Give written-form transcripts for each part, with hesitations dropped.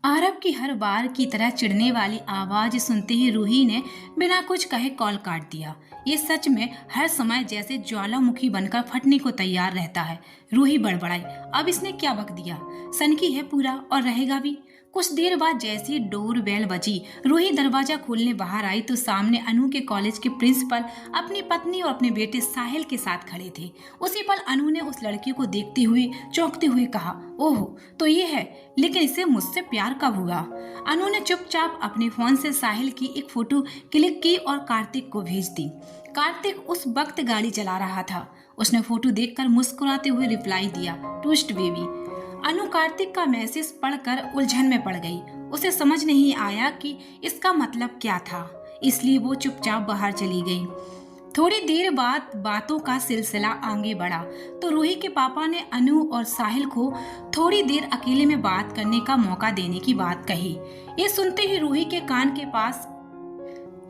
आरव की हर बार की तरह चिढ़ने वाली आवाज सुनते ही रूही ने बिना कुछ कहे कॉल काट दिया। ये सच में हर समय जैसे ज्वालामुखी बनकर फटने को तैयार रहता है। रूही बड़बड़ाई, अब इसने क्या बक दिया? सनकी है पूरा और रहेगा भी। कुछ देर बाद जैसे ही डोर बेल बजी, रूही दरवाजा खोलने बाहर आई तो सामने अनु के कॉलेज के प्रिंसिपल अपनी पत्नी और अपने बेटे साहिल के साथ खड़े थे। उसी पल अनु ने उस लड़की को देखते हुए चौंकते हुए कहा, ओह तो ये है, लेकिन इसे मुझसे प्यार कब हुआ? अनु ने चुपचाप अपने फोन से साहिल की एक फोटो क्लिक की और कार्तिक को भेज दी। कार्तिक उस वक्त गाड़ी चला रहा था। उसने फोटो देखकर मुस्कुराते हुए रिप्लाई दिया, ट्विस्ट बेबी। अनु कार्तिक का मैसेज पढ़कर उलझन में पड़ गई। उसे समझ नहीं आया कि इसका मतलब क्या था, इसलिए वो चुपचाप बाहर चली गई। थोड़ी देर बाद बातों का सिलसिला आगे बढ़ा तो रूही के पापा ने अनु और साहिल को थोड़ी देर अकेले में बात करने का मौका देने की बात कही। ये सुनते ही रूही के कान के पास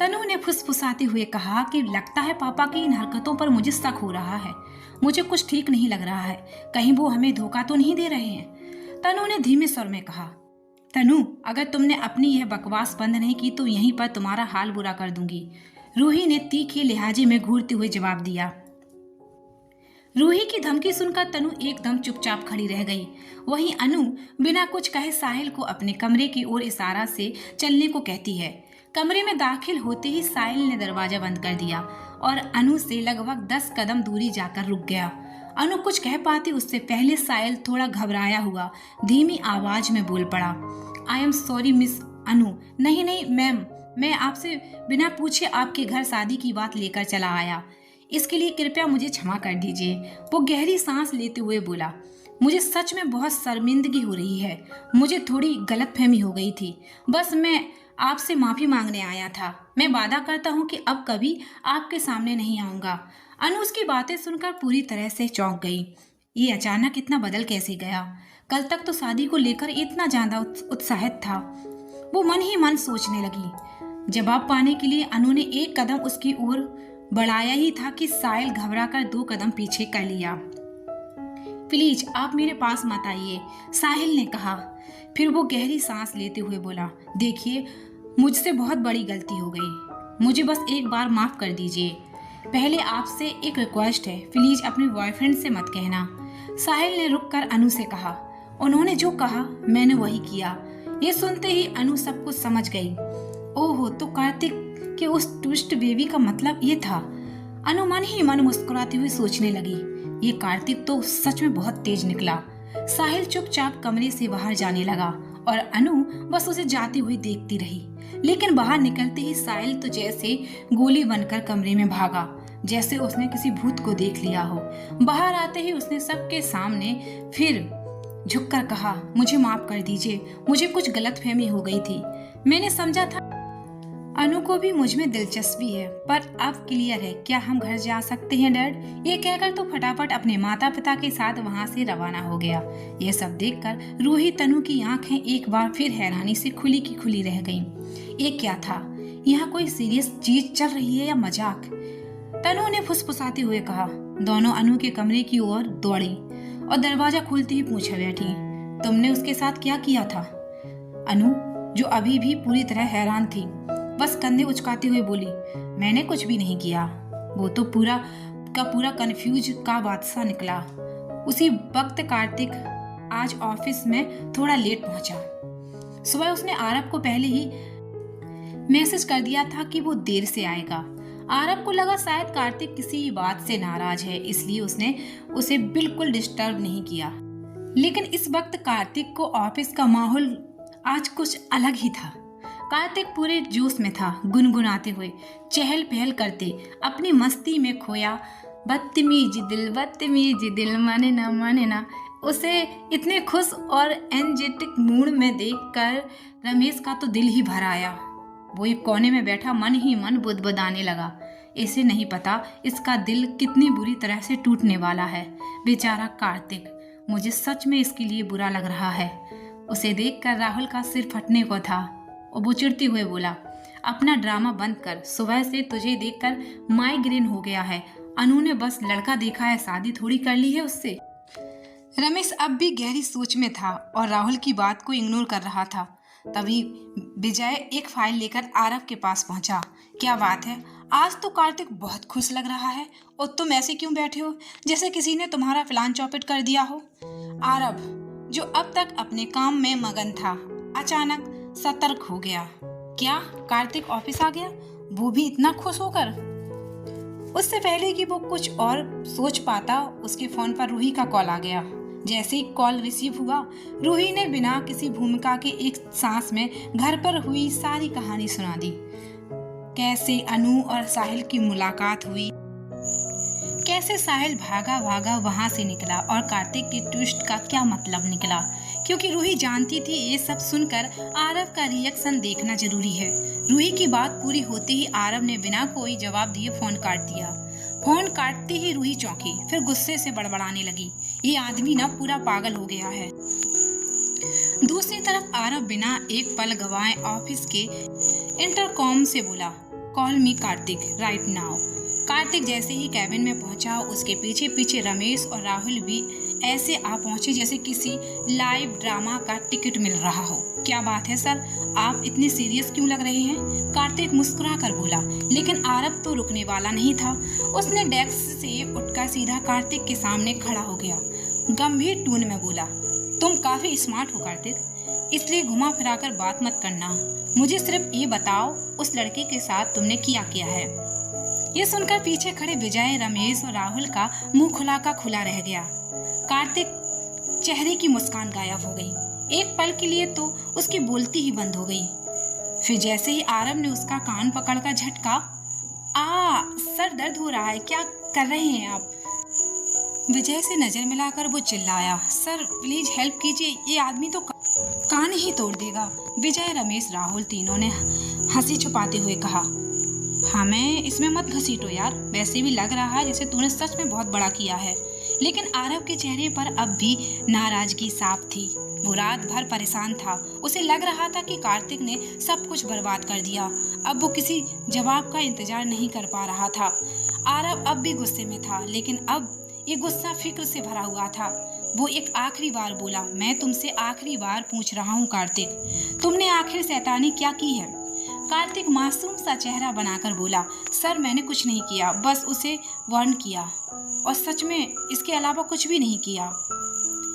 तनु ने फुसफुसाते हुए कहा कि लगता है पापा की इन हरकतों पर मुझे शक हो रहा है। मुझे कुछ ठीक नहीं लग रहा है, कहीं वो हमें धोखा तो नहीं दे रहे हैं? तनु ने धीमे स्वर में कहा, तनु अगर तुमने अपनी यह बकवास बंद नहीं की तो यहीं पर तुम्हारा हाल बुरा कर दूंगी। रूही ने तीखे लिहाजे में घूरते हुए जवाब दिया। रूही की धमकी सुनकर तनु एकदम चुपचाप खड़ी रह गई। वहीं अनु बिना कुछ कहे साहिल को अपने कमरे की ओर इशारा से चलने को कहती है। कमरे में दाखिल होते ही साहिल ने दरवाजा बंद कर दिया और अनु से लगभग 10 कदम दूरी जाकर रुक गया। अनु कुछ कह पाती उससे पहले साहिल थोड़ा घबराया हुआ धीमी आवाज में बोल पड़ा, आई एम सॉरी मिस अनु। नहीं नहीं मैम, मैं आपसे बिना पूछे आपके घर शादी की बात लेकर चला आया। इसके लिए कृपया मुझे क्षमा कर दीजिए। वो गहरी सांस लेते हुए बोला, मुझे सच में बहुत शर्मिंदगी हो रही है। मुझे थोड़ी गलतफहमी हो गई थी। बस मैं आपसे माफी मांगने आया था। मैं वादा करता हूँ कि अब कभी आपके सामने नहीं आऊँगा। अनु उसकी बातें सुनकर पूरी तरह से चौंक गई। ये अचानक इतना बदल कैसे गया? कल तक तो शादी को लेकर इतना ज्यादा उत्साहित था। वो मन ही मन सोचने लगी। जवाब पाने के लिए अनु ने एक कदम उसकी ओर बढ़ाया ही था कि साहिल घबराकर 2 कदम पीछे कर लिया। प्लीज आप मेरे पास मत आइए, साहिल ने कहा। फिर वो गहरी सांस लेते हुए बोला, देखिए मुझसे बहुत बड़ी गलती हो गई। मुझे बस एक बार माफ कर दीजिए। पहले आपसे एक रिक्वेस्ट है, प्लीज अपने बॉयफ्रेंड से मत कहना। साहिल ने रुककर अनु से कहा। उन्होंने जो कहा मैंने वही किया। ये सुनते ही अनु सब कुछ समझ गई। ओहो, तो कार्तिक के उस ट्विस्ट बेबी का मतलब ये था। अनु मन ही मन मुस्कुराती हुई सोचने लगी, ये कार्तिक तो सच में बहुत तेज निकला। साहिल चुपचाप कमरे से बाहर जाने लगा और अनु बस उसे जाती हुई देखती रही। लेकिन बाहर निकलते ही साहिल तो जैसे गोली बनकर कमरे में भागा, जैसे उसने किसी भूत को देख लिया हो। बाहर आते ही उसने सबके सामने फिर झुककर कहा, मुझे माफ कर दीजिए, मुझे कुछ गलतफहमी हो गई थी। मैंने समझा था अनु को भी मुझ में दिलचस्पी है, पर अब क्लियर है। क्या हम घर जा सकते हैं डैड? ये कहकर तो फटाफट अपने माता पिता के साथ वहां से रवाना हो गया। ये सब देखकर रूही तनु की आंखें एक बार फिर हैरानी से खुली की खुली रह गईं। ये क्या था? यहाँ कोई सीरियस चीज चल रही है या मजाक? तनु ने फुसफुसाते हुए कहा। दोनों अनु के कमरे की ओर दौड़ी और दरवाजा खोलते ही पूछा बैठी, तुमने उसके साथ क्या किया था? अनु, जो अभी भी पूरी तरह हैरान थी, बस कंधे उचकाते हुए बोली, मैंने कुछ भी नहीं किया। वो तो पूरा का पूरा कंफ्यूज का बादशाह निकला। उसी वक्त कार्तिक आज ऑफिस में थोड़ा लेट पहुंचा। सुबह उसने आरव को पहले ही मैसेज कर दिया था कि वो देर से आएगा। आरव को लगा शायद कार्तिक किसी बात से नाराज है, इसलिए उसने उसे बिल्कुल डिस्टर्ब नहीं किया। लेकिन इस वक्त कार्तिक को ऑफिस का माहौल आज कुछ अलग ही था। कार्तिक पूरे जोश में था, गुनगुनाते हुए, चहल पहल करते, अपनी मस्ती में खोया। बदतमीज दिल माने ना। उसे इतने खुश और एनर्जेटिक मूड में देखकर रमेश का तो दिल ही भर आया। वो एक कोने में बैठा मन ही मन बुदबुदाने लगा। इसे नहीं पता इसका दिल कितनी बुरी तरह से टूटने वाला है। बेचारा कार्तिक, मुझे सच में इसके लिए बुरा लग रहा है। उसे देखकर राहुल का सिर फटने को था और वो चिढ़ते हुए बोला, अपना ड्रामा बंद कर। सुबह से तुझे देखकर माइग्रेन हो गया है। अनु ने बस लड़का देखा है, शादी थोड़ी कर ली है उससे। रमेश अब भी गहरी सोच में था और राहुल की बात को इग्नोर कर रहा था। तभी विजय एक फाइल लेकर आरव के पास पहुंचा। क्या बात है, आज तो कार्तिक बहुत खुश लग रहा है और तुम ऐसे क्यों बैठे हो जैसे किसी ने तुम्हारा प्लान चौपट कर दिया हो। आरव, जो अब तक अपने काम में मगन था, अचानक सतर्क हो गया। क्या कार्तिक ऑफिस आ गया, वो भी इतना खुश होकर? उससे पहले कि वो कुछ और सोच पाता, उसके फोन पर रूही का कॉल आ गया। जैसे ही कॉल रिसीव हुआ, रूही ने बिना किसी भूमिका के एक सांस में घर पर हुई सारी कहानी सुना दी। कैसे अनु और साहिल की मुलाकात हुई, कैसे साहिल भागा भागा वहां से निकला और कार्तिक के ट्विस्ट का क्या मतलब निकला। क्योंकि रूही जानती थी ये सब सुनकर आरव का रिएक्शन देखना जरूरी है। रूही की बात पूरी होते ही आरव ने बिना कोई जवाब दिए फोन काट दिया। फोन काटते ही रूही चौंकी, फिर गुस्से से बड़बड़ाने लगी, ये आदमी ना पूरा पागल हो गया है। दूसरी तरफ आरव बिना एक पल गवाए ऑफिस के इंटरकॉम से बोला, कॉल मी कार्तिक राइट नाउ। कार्तिक जैसे ही कैबिन में पहुंचा, उसके पीछे पीछे रमेश और राहुल भी ऐसे आ पहुंचे जैसे किसी लाइव ड्रामा का टिकट मिल रहा हो। क्या बात है सर, आप इतने सीरियस क्यों लग रहे हैं? कार्तिक मुस्कुरा कर बोला। लेकिन आरव तो रुकने वाला नहीं था। उसने डेस्क से उठकर सीधा कार्तिक के सामने खड़ा हो गया। गंभीर टोन में बोला, तुम काफी स्मार्ट हो कार्तिक, इसलिए घुमा फिरा कर बात मत करना। मुझे सिर्फ ये बताओ, उस लड़की के साथ तुमने किया है? ये सुनकर पीछे खड़े विजय, रमेश और राहुल का मुंह खुला का खुला रह गया। कार्तिक चेहरे की मुस्कान गायब हो गई। एक पल के लिए तो उसकी बोलती ही बंद हो गई। फिर जैसे ही आरव ने उसका कान पकड़कर झटका, सर दर्द हो रहा है, क्या कर रहे हैं आप? विजय से नजर मिलाकर वो चिल्लाया, सर प्लीज हेल्प कीजिए, ये आदमी तो कान ही तोड़ देगा। विजय, रमेश, राहुल तीनों ने हंसी छुपाते हुए कहा, हमें इसमें मत घसीटो यार, वैसे भी लग रहा है जैसे तूने सच में बहुत बड़ा किया है। लेकिन आरव के चेहरे पर अब भी नाराजगी साफ थी। वो रात भर परेशान था। उसे लग रहा था कि कार्तिक ने सब कुछ बर्बाद कर दिया। अब वो किसी जवाब का इंतजार नहीं कर पा रहा था। आरव अब भी गुस्से में था, लेकिन अब ये गुस्सा फिक्र से भरा हुआ था। वो एक आखिरी बार बोला, मैं तुमसे आखिरी बार पूछ रहा हूँ कार्तिक, तुमने आखिर शैतानी क्या की है? कार्तिक मासूम सा चेहरा बनाकर बोला, सर मैंने कुछ नहीं किया, बस उसे वार्न किया और सच में इसके अलावा कुछ भी नहीं किया।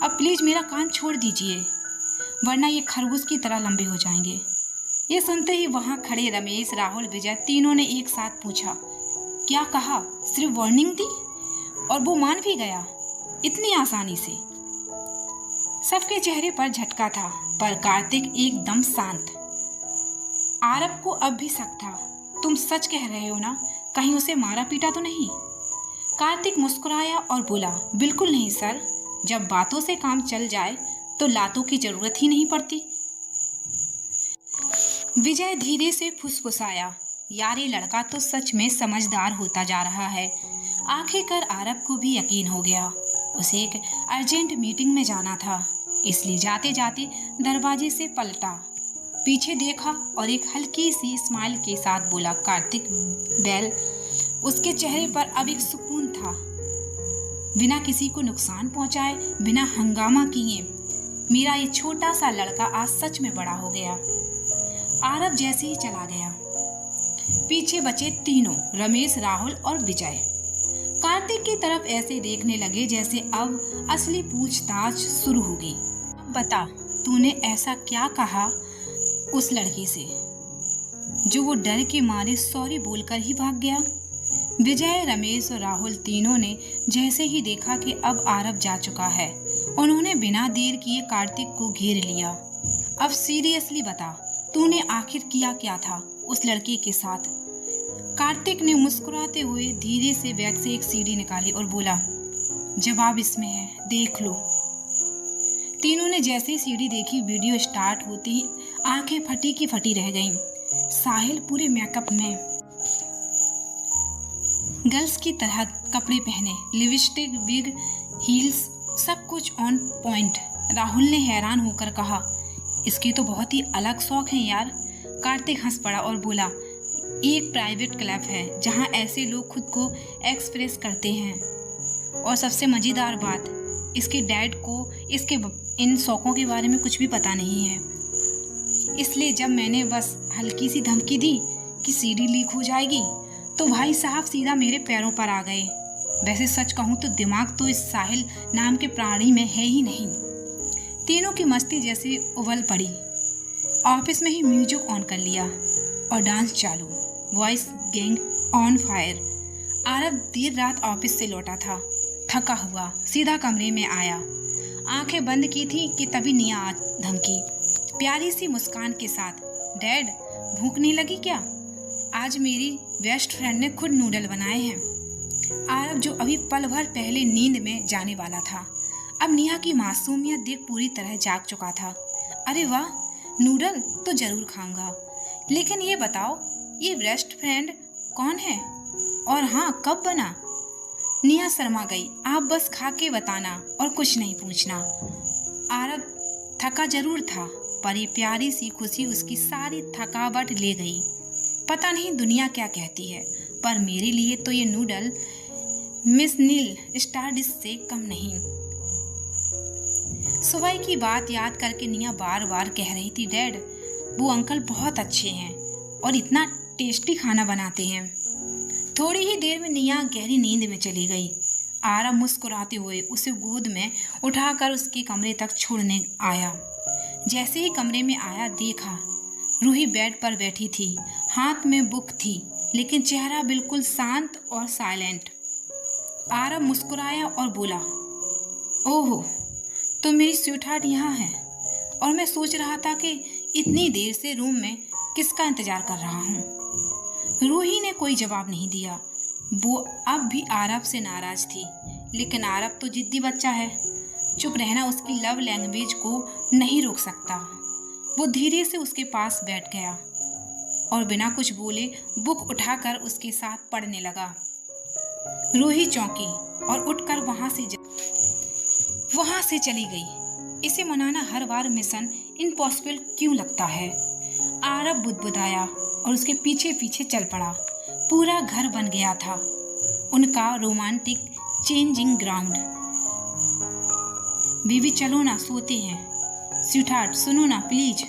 अब प्लीज मेरा कान छोड़ दीजिए, वरना ये खरगोश की तरह लंबे हो जाएंगे। ये सुनते ही वहां खड़े रमेश, राहुल, विजय तीनों ने एक साथ पूछा, क्या कहा? सिर्फ वार्निंग दी और वो मान भी गया इतनी आसानी से? सबके चेहरे पर झटका था, पर कार्तिक एकदम शांत। आरव को अब भी शक था, तुम सच कह रहे हो ना, कहीं उसे मारा पीटा तो नहीं? कार्तिक मुस्कुराया और बोला, बिल्कुल नहीं सर, जब बातों से काम चल जाए तो लातों की जरूरत ही नहीं पड़ती। विजय धीरे से फुसफुसाया, यार ये लड़का तो सच में समझदार होता जा रहा है। आखिरकार आरव को भी यकीन हो गया। उसे एक अर्जेंट मीटिंग में जाना था, इसलिए जाते जाते दरवाजे से पलटा, पीछे देखा और एक हल्की सी स्माइल के साथ बोला, कार्तिक बेल। उसके चेहरे पर अब एक सुकून था। बिना किसी को नुकसान पहुंचाए, बिना हंगामा किए, मेरा ये छोटा सा लड़का आज सच में बड़ा हो गया। आरव जैसे ही चला गया, पीछे बचे तीनों, रमेश, राहुल और विजय, कार्तिक की तरफ ऐसे देखने लगे जैसे अब असली पूछताछ शुरू होगी। अब बता, तूने ऐसा क्या कहा उस लड़की से जो वो डर के मारे सॉरी बोलकर ही भाग गया? विजय, रमेश और राहुल तीनों ने जैसे ही देखा कि अब आरव जा चुका है, उन्होंने बिना देर किए कार्तिक को घेर लिया। अब सीरियसली बता, तूने आखिर किया क्या था उस लड़की के साथ? कार्तिक ने मुस्कुराते हुए धीरे से बैग से एक सीडी निकाली और बोला, जवाब इसमें है, देख लो। तीनों ने जैसे ही सीडी देखी, वीडियो स्टार्ट होती ही आंखें फटी की फटी रह गईं। साहिल पूरे मेकअप में, गर्ल्स की तरह कपड़े पहने, लिपस्टिक, विग, हील्स, सब कुछ ऑन पॉइंट। राहुल ने हैरान होकर कहा, इसके तो बहुत ही अलग शौक हैं यार। कार्तिक हंस पड़ा और बोला, एक प्राइवेट क्लब है जहां ऐसे लोग खुद को एक्सप्रेस करते हैं। और सबसे मजेदार बात, इसके डैड को इसके इन शौकों के बारे में कुछ भी पता नहीं है, इसलिए जब मैंने बस हल्की सी धमकी दी कि सीडी लीक हो जाएगी तो भाई साहब सीधा मेरे पैरों पर आ गए। वैसे सच कहूँ तो दिमाग तो इस साहिल नाम के प्राणी में है ही नहीं। तीनों की मस्ती जैसे उबल पड़ी। ऑफिस में ही म्यूजिक ऑन कर लिया और डांस चालू, voice gang on fire. Aarav देर रात ऑफिस से लौटा था, थका हुआ सीधा कमरे में आया। आंखें बंद की थी कि तभी निया आ धमकी, प्यारी सी मुस्कान के साथ, डैड भूख नहीं लगी क्या? आज मेरी बेस्ट फ्रेंड ने खुद नूडल बनाए हैं। आरव जो अभी पल भर पहले नींद में जाने वाला था, अब निया की मासूमियत देख पूरी तरह जाग चुका था। अरे वाह, नूडल तो जरूर खाऊंगा, लेकिन ये बताओ ये बेस्ट फ्रेंड कौन है और हाँ कब बना? निया शर्मा गई। आप बस खा के बताना और कुछ नहीं पूछना। आरव थका जरूर था, पर ये प्यारी सी खुशी उसकी सारी थकावट ले गई। पता नहीं दुनिया क्या कहती है, पर मेरे लिए तो ये नूडल मिस नील स्टार डिश से कम नहीं। सुबह की बात याद करके निया बार बार कह रही थी, डैड वो अंकल बहुत अच्छे हैं और इतना टेस्टी खाना बनाते हैं। थोड़ी ही देर में निया गहरी नींद में चली गई। आरव मुस्कुराते हुए उसे गोद में उठाकर उसके कमरे तक छोड़ने आया। जैसे ही कमरे में आया देखा रूही बेड पर बैठी थी, हाथ में बुक थी, लेकिन चेहरा बिल्कुल शांत और साइलेंट। आरव मुस्कुराया और बोला, ओहो तो मेरी स्वीटहार्ट यहाँ है, और मैं सोच रहा था कि इतनी देर से रूम में किसका इंतजार कर रहा हूँ। रूही ने कोई जवाब नहीं दिया। वो अब भी आरव से नाराज थी, लेकिन आरव तो जिद्दी बच्चा है, चुप रहना उसकी लव लैंग्वेज को नहीं रोक सकता। वो धीरे से उसके पास बैठ गया और बिना कुछ बोले बुक उठाकर उसके साथ पढ़ने लगा। रूही चौंकी और उठकर वहां से चली गई। इसे मनाना हर बार मिशन इम्पॉसिबल क्यों लगता है? आरव बुदबुदाया और उसके पीछे पीछे चल पड़ा। पूरा घर बन गया था उनका रोमांटिक चेंजिंग ग्राउंड। बीवी चलो ना, सोते हैं। स्वीटहार्ट सुनो ना प्लीज।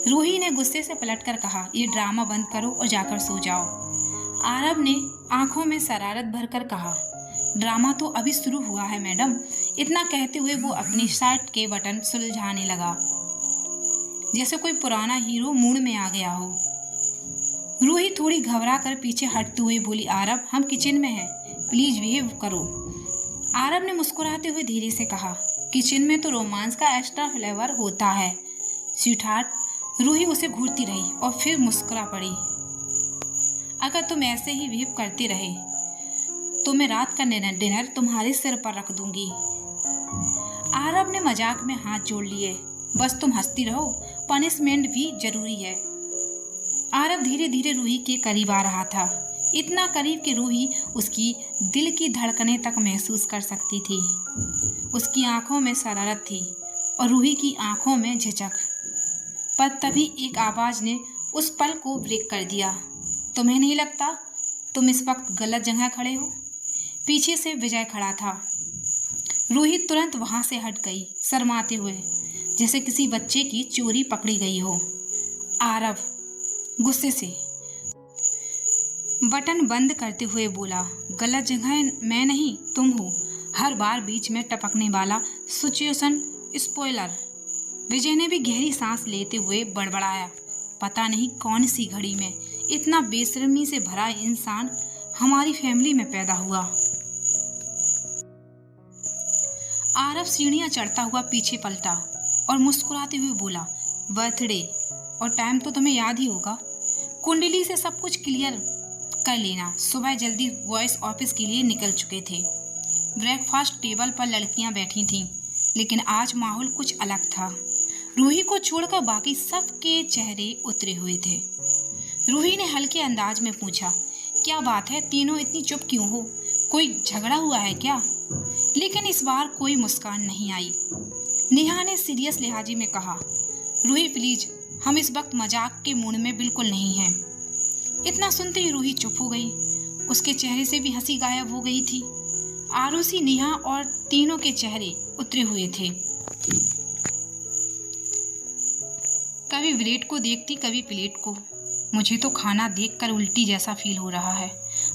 रूही ने गुस्से से पलटकर कहा, ये ड्रामा बंद करो और जाकर सो जाओ। आरव ने आंखों में शरारत भरकर कहा, ड्रामा तो अभी शुरू हुआ है मैडम। इतना कहते हुए वो अपनी शर्ट के बटन सुलझाने लगा, जैसे कोई पुराना हीरो मूड में आ गया हो। रूही थोड़ी घबरा कर पीछे हटते हुए बोली, आरव हम किचन में हैं, प्लीज बिहेव करो। आरव ने मुस्कुराते हुए धीरे से कहा, किचन में तो रोमांस का एक्स्ट्रा फ्लेवर होता है स्वीटहार्ट। रूही उसे घूरती रही और फिर मुस्कुरा पड़ी। अगर तुम ऐसे ही बिहेव करते रहे तो मैं रात का डिनर तुम्हारे सिर पर रख दूंगी। आरव ने मजाक में हाथ जोड़ लिए, बस तुम हंसती रहो, पनिशमेंट भी जरूरी है। आरव धीरे धीरे रूही के करीब आ रहा था, इतना करीब कि रूही उसकी दिल की धड़कनें तक महसूस कर सकती थी। उसकी आंखों में शरारत थी और रूही की आंखों में झिझक। पर तभी एक आवाज ने उस पल को ब्रेक कर दिया। तुम्हें नहीं लगता तुम इस वक्त गलत जगह खड़े हो? पीछे से विजय खड़ा था। रूही तुरंत वहां से हट गई, शर्माते हुए, जैसे किसी बच्चे की चोरी पकड़ी गई हो। आरव गुस्से से बटन बंद करते हुए बोला, गलत जगह मैं नहीं तुम हो, हर बार बीच में टपकने वाला सिचुएशन स्पॉइलर। विजय ने भी गहरी सांस लेते हुए बड़बड़ाया, पता नहीं कौन सी घड़ी में इतना बेशर्मी से भरा इंसान हमारी फैमिली में पैदा हुआ। आरव सीढ़ियां चढ़ता हुआ पीछे पलटा और मुस्कुराते हुए बोला, बर्थडे और टाइम तो तुम्हें याद ही होगा। कुंडली से सब कुछ क्लियर कर लेना। सुबह जल्दी वॉइस ऑफिस के लिए निकल चुके थे। ब्रेकफास्ट टेबल पर लड़कियां बैठी थीं, लेकिन आज माहौल कुछ अलग था। रूही को छोड़कर बाकी सबके चेहरे उतरे हुए थे। रूही ने हल्के अंदाज में पूछा, क्या बात है, तीनों इतनी चुप क्यों हो? कोई झगड़ा हुआ है क्या? लेकिन इस बार कोई मुस्कान नहीं आई। नेहा ने सीरियस लिहाजी में कहा, रूही प्लीज, हम इस वक्त मजाक के मूड में बिल्कुल नहीं हैं। इतना सुनते ही रूही चुप हो गई। उसके चेहरे से भी हंसी गायब हो गई थी। आरुषि, नेहा और तीनों के चेहरे उतरे हुए थे। कभी ब्रेड को देखती, कभी प्लेट को। मुझे तो खाना देखकर उल्टी जैसा फील हो रहा है।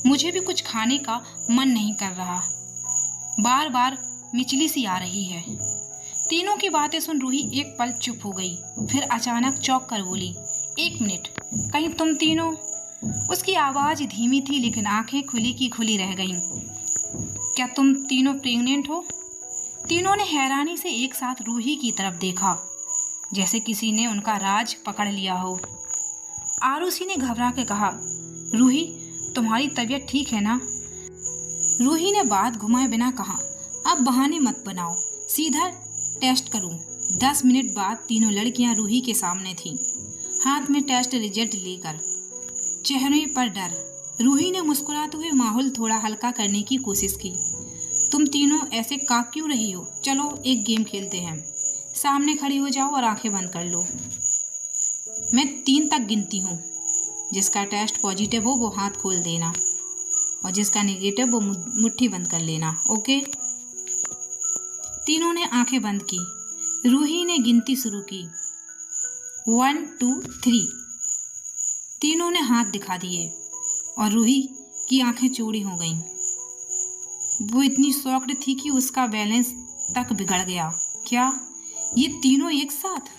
मुझे भी कुछ खाने का मन नहीं कर रहा। बार बार मिचली सी आ रही है। तीनों की बातें सुन रूही एक पल चुप हो गई, फिर अचानक चौंक कर बोली, 1 मिनट, कहीं तुम तीनों? उसकी आवाज धीमी थी लेकिन आंखें खुली की खुली रह गईं। क्या तुम तीनों प्रेग्नेंट हो? तीनों ने हैरानी से एक साथ रूही की तरफ देखा, जैसे किसी ने उनका राज पकड़ लिया हो। आरुषि ने घबरा के कहा, रूही, तुम्हारी तबीयत ठीक है ना? रूही ने बात घुमाए बिना कहा, अब बहाने मत बनाओ, सीधा टेस्ट करूं। 10 मिनट बाद तीनों लड़कियां रूही के सामने थीं, हाथ में टेस्ट रिजल्ट लेकर, चेहरे पर डर। रूही ने मुस्कुराते हुए माहौल थोड़ा हल्का करने की कोशिश की। तुम तीनों ऐसे काँप क्यों रही हो? चलो एक गेम खेलते हैं। सामने खड़ी हो जाओ और आंखें बंद कर लो। मैं 3 तक गिनती हूँ। जिसका टेस्ट पॉजिटिव हो वो हाथ खोल देना और जिसका नेगेटिव वो मुट्ठी बंद कर लेना। ओके? तीनों ने आंखें बंद की। रूही ने गिनती शुरू की, 1 2 3। तीनों ने हाथ दिखा दिए और रूही की आंखें चौड़ी हो गईं। वो इतनी शॉक्ड थी कि उसका बैलेंस तक बिगड़ गया। क्या ये तीनों एक साथ?